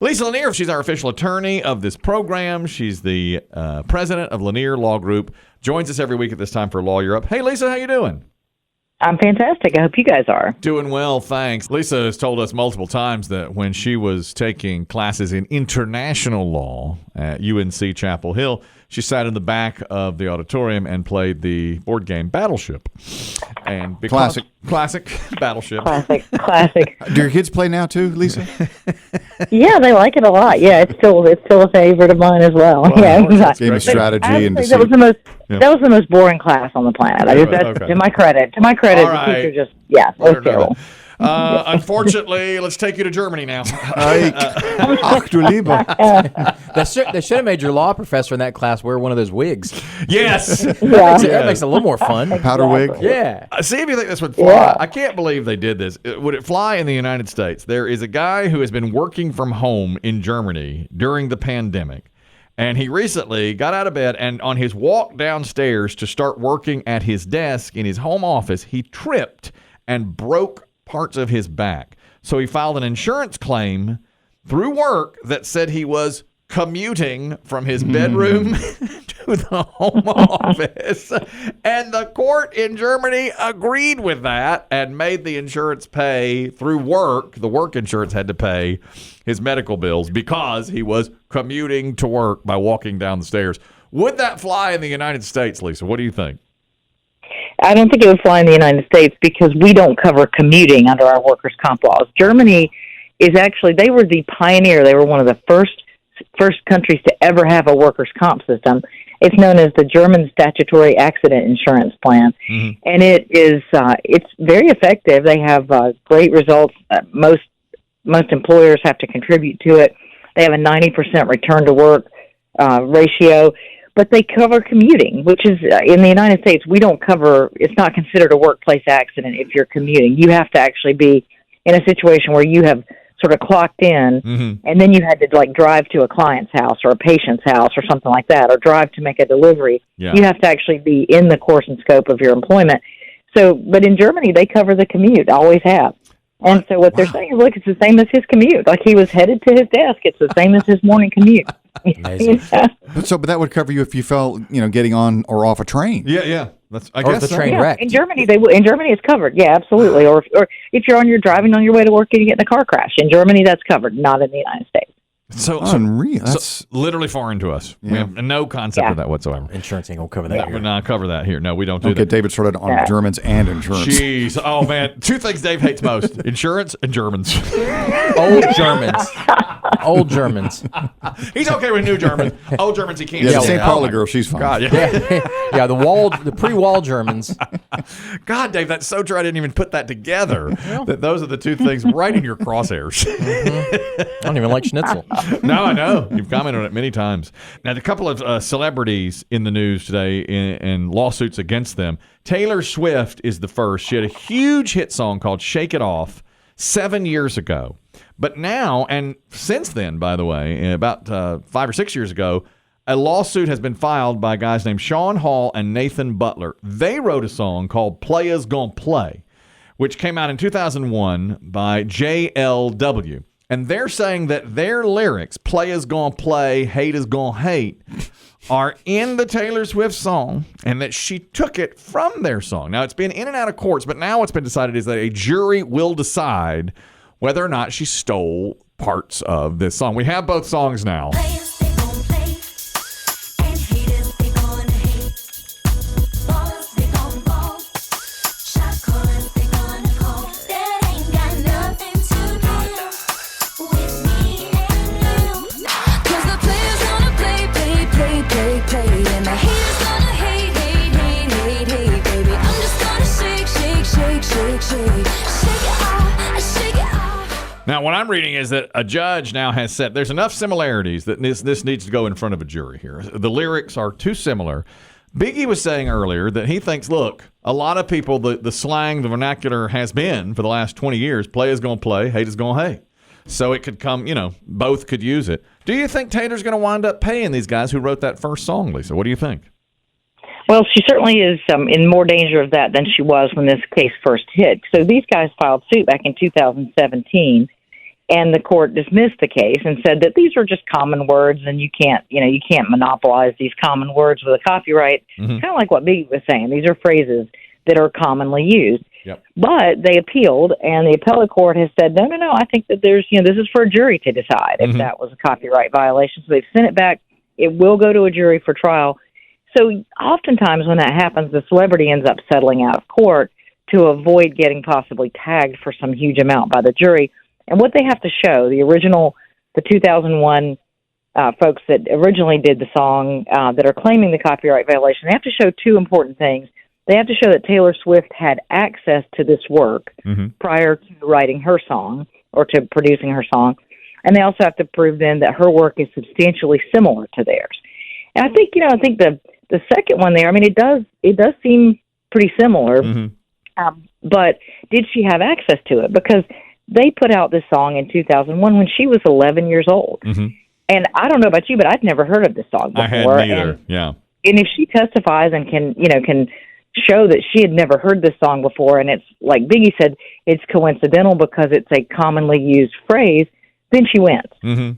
Lisa Lanier, she's our official attorney of this program. She's the president of Lanier Law Group. Joins us every week at this time for Lawyer Up. Hey, Lisa, how you doing? I'm fantastic. I hope you guys are. Doing well, thanks. Lisa has told us multiple times that when she was taking classes in international law at UNC Chapel Hill, she sat in the back of the auditorium and played the board game Battleship. And Classic Battleship. Classic. Do your kids play now too, Lisa? Yeah, they like it a lot. Yeah, it's still a favorite of mine as well. Yeah, game of strategy and that was the most boring class on the planet. To my credit, the teacher just it was terrible. Unfortunately, let's take you to Germany now. Ach du Lieber. They should have made your law professor in that class wear one of those wigs. Yes. That makes it a little more fun. Powder wig. Yeah. See if you think this would fly. Yeah. I can't believe they did this. Would it fly in the United States? There is a guy who has been working from home in Germany during the pandemic. And he recently got out of bed, and on his walk downstairs to start working at his desk in his home office, he tripped and broke parts of his back. So he filed an insurance claim through work that said he was commuting from his bedroom to the home office. And the court in Germany agreed with that and made the insurance pay through work. The work insurance had to pay his medical bills because he was commuting to work by walking down the stairs. Would that fly in the United States, Lisa? What do you think? I don't think it would fly in the United States because we don't cover commuting under our workers' comp laws. Germany is actually, they were the pioneer. They were one of the first countries to ever have a workers' comp system. It's known as the German Statutory Accident Insurance Plan, and it's very effective. They have great results. Most employers have to contribute to it. They have a 90% return to work ratio. But they cover commuting, which is, in the United States, we don't cover, it's not considered a workplace accident if you're commuting. You have to actually be in a situation where you have sort of clocked in, and then you had to, drive to a client's house or a patient's house or something like that, or drive to make a delivery. Yeah. You have to actually be in the course and scope of your employment. So, but in Germany, they cover the commute, always have. And so what they're saying is, look, it's the same as his commute. Like he was headed to his desk. It's the same as his morning commute. Amazing. But that would cover you if you fell, getting on or off a train. Yeah. I guess the train wrecked. In Germany, in Germany, it's covered. Yeah, absolutely. Or if you're driving on your way to work and you get in a car crash, in Germany, that's covered. Not in the United States. So unreal. That's literally foreign to us. Yeah. We have no concept of that whatsoever. Insurance ain't gonna cover that. We're not cover that here. No, we don't do that. Get David started on Germans and insurance. Jeez. Oh man, two things Dave hates most: insurance and Germans. Old Germans. He's okay with new Germans. Old Germans he can't. Yeah, the St. Pauli girl, she's fine. God, yeah. The pre-wall Germans. God, Dave, that's so true. I didn't even put that together. That those are the two things right in your crosshairs. I don't even like schnitzel. No, I know. You've commented on it many times. Now, a couple of celebrities in the news today and lawsuits against them. Taylor Swift is the first. She had a huge hit song called Shake It Off 7 years ago. But now, and since then, by the way, about 5 or 6 years ago, a lawsuit has been filed by guys named Sean Hall and Nathan Butler. They wrote a song called Players Gon' Play, which came out in 2001 by JLW. And they're saying that their lyrics, play is gonna play, hate is gonna hate, are in the Taylor Swift song, and that she took it from their song. Now, it's been in and out of courts, but now what's been decided is that a jury will decide whether or not she stole parts of this song. We have both songs now. Now, what I'm reading is that a judge now has said there's enough similarities that this needs to go in front of a jury here. The lyrics are too similar. Biggie was saying earlier that he thinks, look, a lot of people, the slang, the vernacular has been for the last 20 years, play is going to play, hate is going to hate. So it could come, both could use it. Do you think Taylor's going to wind up paying these guys who wrote that first song, Lisa? What do you think? Well, she certainly is in more danger of that than she was when this case first hit. So these guys filed suit back in 2017. And the court dismissed the case and said that these are just common words, and you can't monopolize these common words with a copyright. Kind of like what Biggie was saying. These are phrases that are commonly used. Yep. But they appealed, and the appellate court has said, no, I think that there's, this is for a jury to decide if that was a copyright violation. So they've sent it back. It will go to a jury for trial. So oftentimes when that happens, the celebrity ends up settling out of court to avoid getting possibly tagged for some huge amount by the jury. And what they have to show, the 2001 folks that originally did the song that are claiming the copyright violation, they have to show two important things. They have to show that Taylor Swift had access to this work prior to writing her song or to producing her song. And they also have to prove then that her work is substantially similar to theirs. And I think, the second one there, I mean, it does seem pretty similar. But did she have access to it? Because they put out this song in 2001 when she was 11 years old. And I don't know about you, but I'd never heard of this song before. I hadn't either, yeah. And if she testifies and can show that she had never heard this song before, and it's, like Biggie said, it's coincidental because it's a commonly used phrase, then she wins.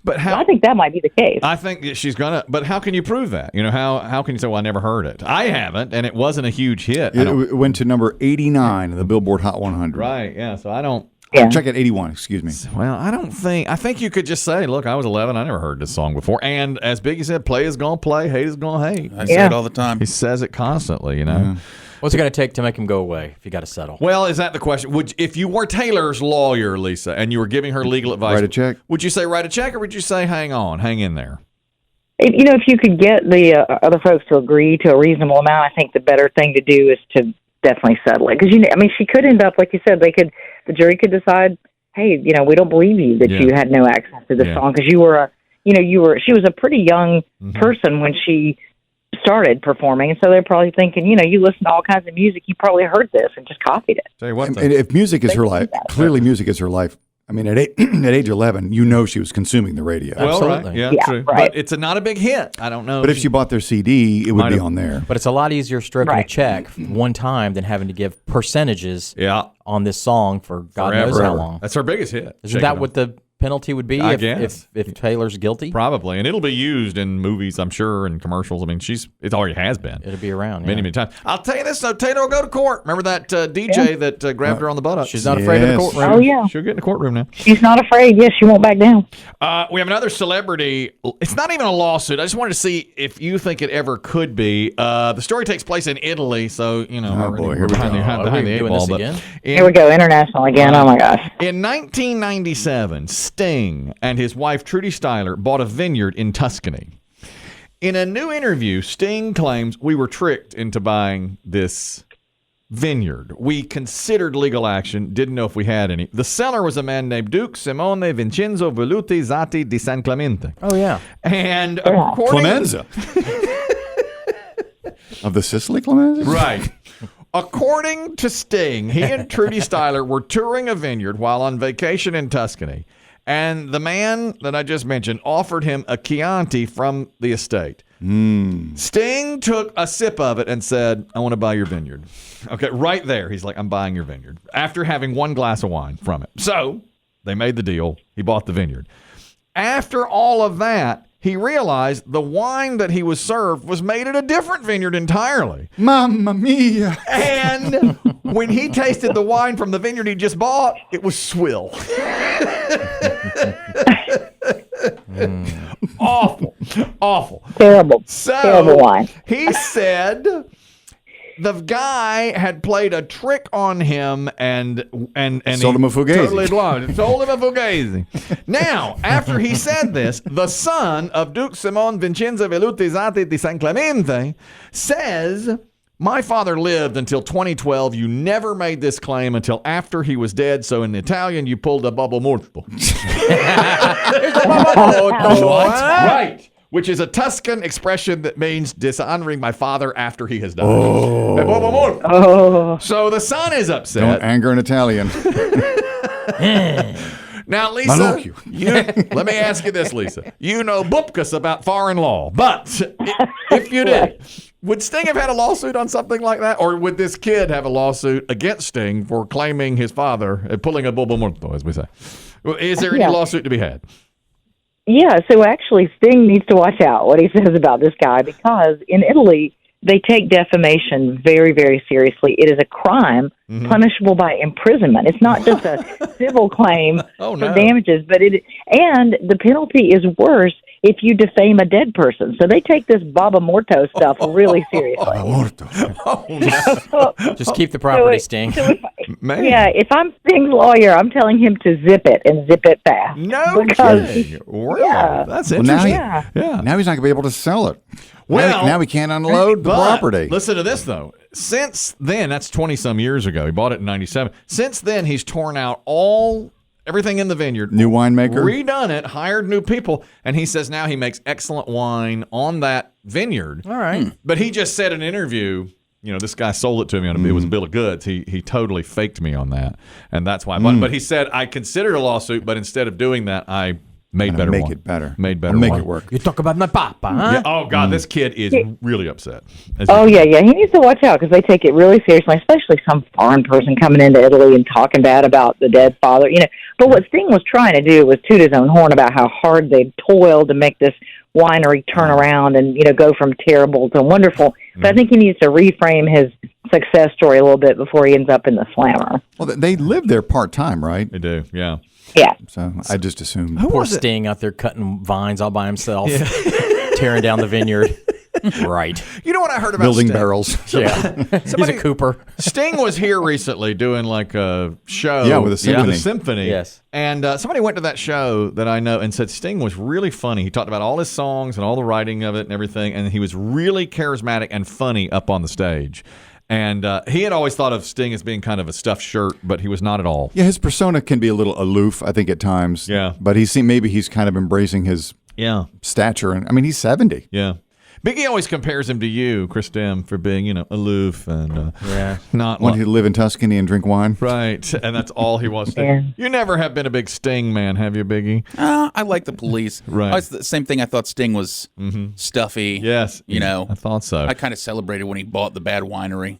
But how? So I think that might be the case. I think that she's gonna. But how can you prove that? How can you say, "Well, I never heard it"? I haven't, and it wasn't a huge hit. It went to number 89 in the Billboard Hot 100. Right. Yeah. So I don't. Yeah. Check at 81. Excuse me. Well, I think you could just say, "Look, I was 11. I never heard this song before." And as Biggie said, "Play is gonna play, hate is gonna hate." I say it all the time. He says it constantly. What's it going to take to make him go away if you got to settle? Well, is that the question? If you were Taylor's lawyer, Lisa, and you were giving her legal advice, write a check. Would you say write a check, or would you say hang in there? If you could get the other folks to agree to a reasonable amount, I think the better thing to do is to definitely settle it. Because she could end up, like you said, the jury could decide, hey, we don't believe you that you had no access to the song because she was a pretty young person when she started performing, and so they're probably thinking, you listen to all kinds of music, you probably heard this and just copied it. Tell you what, and if music is her life, clearly music is her life. I mean, at age 11, she was consuming the radio. Well, Absolutely. right. Yeah, true. Right. But it's not a big hit. I don't know. But if she bought their CD, it would be on there. But it's a lot easier stroking a check one time than having to give percentages on this song for God knows how long. That's her biggest hit. Isn't that what the penalty would be if Taylor's guilty? Probably, and it'll be used in movies, I'm sure, and commercials. I mean, it already has been. It'll be around many times. I'll tell you this, though, Taylor will go to court. Remember that DJ that grabbed her on the buttocks? She's not afraid of the courtroom. Oh, yeah. She'll get in the courtroom now. She's not afraid. Yes, she won't back down. We have another celebrity. It's not even a lawsuit. I just wanted to see if you think it ever could be. The story takes place in Italy, so, we're behind the eight ball. Again? Here we go, international again. Oh, my gosh. In 1997, Sting and his wife, Trudy Styler, bought a vineyard in Tuscany. In a new interview, Sting claims we were tricked into buying this vineyard. We considered legal action, didn't know if we had any. The seller was a man named Duke Simone Vincenzo Velluti Zatti di San Clemente. Oh, yeah. And according... Clemenza. Of the Sicily Clemenza? Right. According to Sting, he and Trudy Styler were touring a vineyard while on vacation in Tuscany. And the man that I just mentioned offered him a Chianti from the estate. Sting took a sip of it and said, I want to buy your vineyard. Okay, right there. He's like, I'm buying your vineyard. After having one glass of wine from it. So they made the deal. He bought the vineyard. After all of that, he realized the wine that he was served was made at a different vineyard entirely. Mamma mia. And when he tasted the wine from the vineyard he just bought, it was swill. Awful. Terrible wine. He said the guy had played a trick on him and sold him a Fugazi. Totally blind. Sold him a Fugazi. Now, after he said this, the son of Duke Simone Vincenzo Velluti Zatti di San Clemente says, my father lived until 2012. You never made this claim until after he was dead. So in Italian, you pulled a bubble morto. What? Right. Which is a Tuscan expression that means dishonoring my father after he has died. So the son is upset. Don't anger an Italian. Now, Lisa, let me ask you this, Lisa. You know bupkis about foreign law, but if you did, would Sting have had a lawsuit on something like that? Or would this kid have a lawsuit against Sting for claiming his father, pulling a bobo morto, as we say? Well, is there any lawsuit to be had? Yeah, so actually Sting needs to watch out what he says about this guy, because in Italy, they take defamation very, very seriously. It is a crime punishable by imprisonment. It's not just a civil claim for damages, but and the penalty is worse if you defame a dead person. So they take this Baba Morto stuff really seriously. Just keep the property, Sting. If I'm Sting's lawyer, I'm telling him to zip it and zip it fast. No kidding. Wow, that's interesting. Now he's not going to be able to sell it. Well, now he can't unload the property. Listen to this, though. Since then, that's 20-some years ago. He bought it in 97. Since then, he's torn out everything in the vineyard. New winemaker. Redone it, hired new people, and he says now he makes excellent wine on that vineyard. All right. But he just said in an interview, this guy sold it to me it was a bill of goods. He totally faked me on that, and that's why I bought it. But he said, I considered a lawsuit, but instead of doing that, I made better make wine. it better. Made better make wine. it work. You talk about my papa, huh? Yeah. Oh, God, this kid is really upset. He needs to watch out, because they take it really seriously, especially some foreign person coming into Italy and talking bad about the dead father. But what Sting was trying to do was toot his own horn about how hard they toiled to make this winery turn around and go from terrible to wonderful. But I think he needs to reframe his success story a little bit before he ends up in the slammer. Well, they live there part-time, right? They do, yeah. Yeah. So I just assumed. Poor Sting out there cutting vines all by himself, tearing down the vineyard. Right. You know what I heard about building Sting? barrels. He's a Cooper. Sting was here recently doing like a show. Yeah, with a symphony. With a symphony. Yes. And somebody went to that show that I know and said Sting was really funny. He talked about all his songs and all the writing of it and everything, and he was really charismatic and funny up on the stage. And he had always thought of Sting as being kind of a stuffed shirt, but he was not at all. Yeah, his persona can be a little aloof, I think, at times. Yeah. But maybe he's kind of embracing his stature. And I mean, he's 70. Yeah. Biggie always compares him to you, Chris Dim, for being, aloof and not Want to live in Tuscany and drink wine. Right, and that's all he wants to do. You never have been a big Sting man, have you, Biggie? I like the Police. Right. It's the same thing. I thought Sting was stuffy. Yes. I thought so. I kind of celebrated when he bought the bad winery.